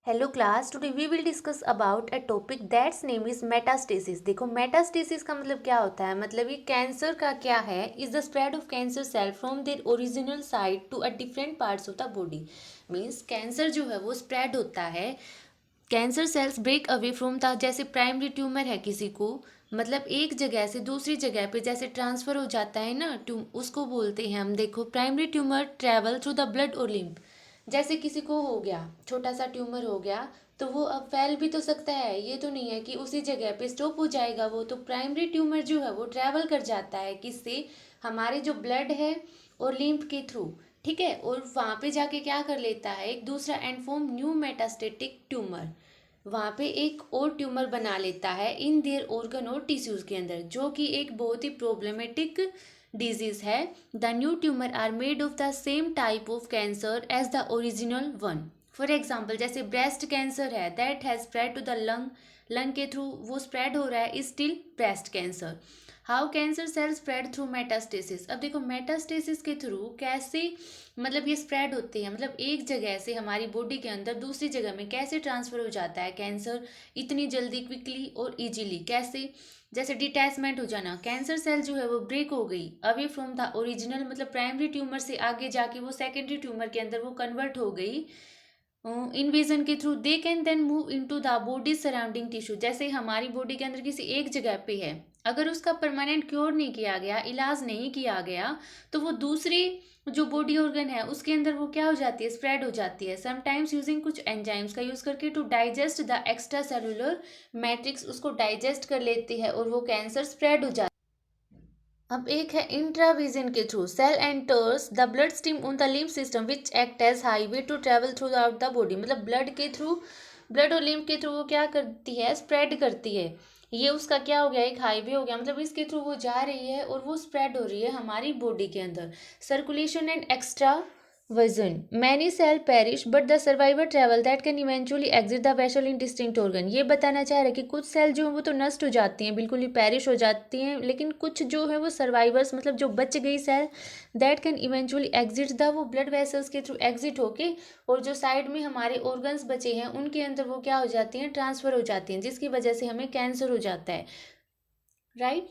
Hello class, today we will discuss about a topic that's name is metastasis. देखो, metastasis का मतलब क्या होता है, मतलब ये कैंसर का क्या है, is the spread of cancer cell from their original site to a different parts of the body. Means cancer जो है वो स्प्रेड होता है, cancer cells break away from the, जैसे प्राइमरी ट्यूमर है किसी को, मतलब एक जगह से दूसरी जगह पे जैसे ट्रांसफर हो जाता है ना, उसको बोलते हैं हम। देखो, primary tumour travel through the blood और लिम्फ। जैसे किसी को हो गया, छोटा सा ट्यूमर हो गया, तो वो अब फैल भी तो सकता है, ये तो नहीं है कि उसी जगह पे स्टॉप हो जाएगा वो। तो प्राइमरी ट्यूमर जो है वो ट्रैवल कर जाता है किससे, हमारे जो ब्लड है और लिम्फ के थ्रू, ठीक है। और वहाँ पे जाके क्या कर लेता है, एक दूसरा and form new metastatic tumour, वहाँ पे एक और ट्यूमर बना लेता है इन देयर ऑर्गन और टिश्यूज के अंदर, जो कि एक बहुत ही प्रॉब्लमेटिक डिजीज है। The new tumour are made of the same type of cancer as the original one. For example, जैसे ब्रेस्ट कैंसर है, that has spread to the lung, lung के थ्रू वो स्प्रेड हो रहा है, is still breast cancer. How cancer cell spread through metastasis. अब देखो, metastasis के थ्रू कैसे, मतलब ये स्प्रेड होते हैं, मतलब एक जगह से हमारी बॉडी के अंदर दूसरी जगह में कैसे ट्रांसफर हो जाता है कैंसर इतनी जल्दी, क्विकली और इजीली, कैसे, जैसे डिटैचमेंट हो जाना, कैंसर सेल जो है वो ब्रेक हो गई अवे फ्रॉम द ओरिजिनल, मतलब प्राइमरी ट्यूमर से आगे जाके वो सेकेंडरी ट्यूमर के अंदर वो कन्वर्ट हो गई इन्वेजन के through. They can then move into the body surrounding tissue. जैसे हमारी बॉडी के अंदर किसी एक जगह पे है, अगर उसका परमानेंट क्योर नहीं किया गया, इलाज नहीं किया गया, तो वो दूसरी जो बॉडी ऑर्गन है उसके अंदर वो क्या हो जाती है, स्प्रेड हो जाती है। समटाइम्स यूजिंग कुछ एंजाइम्स का यूज करके to digest the extra cellular matrix, उसको डाइजेस्ट कर लेती है और वो कैंसर स्प्रेड हो जाता है। अब एक है इंट्राविजन के through, cell enters the blood stream on the lymph system which act as highway to travel throughout the body. मतलब ब्लड के थ्रू, ब्लड और लिम्फ के थ्रू वो क्या करती है, स्प्रेड करती है। ये उसका क्या हो गया, एक हाईवे हो गया, मतलब इसके थ्रू वो जा रही है और वो स्प्रेड हो रही है हमारी बॉडी के अंदर। Circulation and extravasation, many cell perish but the survivor travel that can eventually exit the vessel in distinct organ. ये बताना चाह रहे हैं कि कुछ सेल जो है वो तो नष्ट हो जाती हैं, बिल्कुल ही पेरिश हो जाती हैं, लेकिन कुछ जो है वो सर्वाइवर्स, मतलब जो बच गई cell, that can eventually exit the, वो ब्लड वेसल्स के थ्रू एग्जिट होके, और जो साइड में हमारे ऑर्गन्स बचे हैं उनके अंदर वो क्या हो जाती हैं, ट्रांसफर हो जाती हैं, जिसकी वजह से हमें कैंसर हो जाता है, राइट।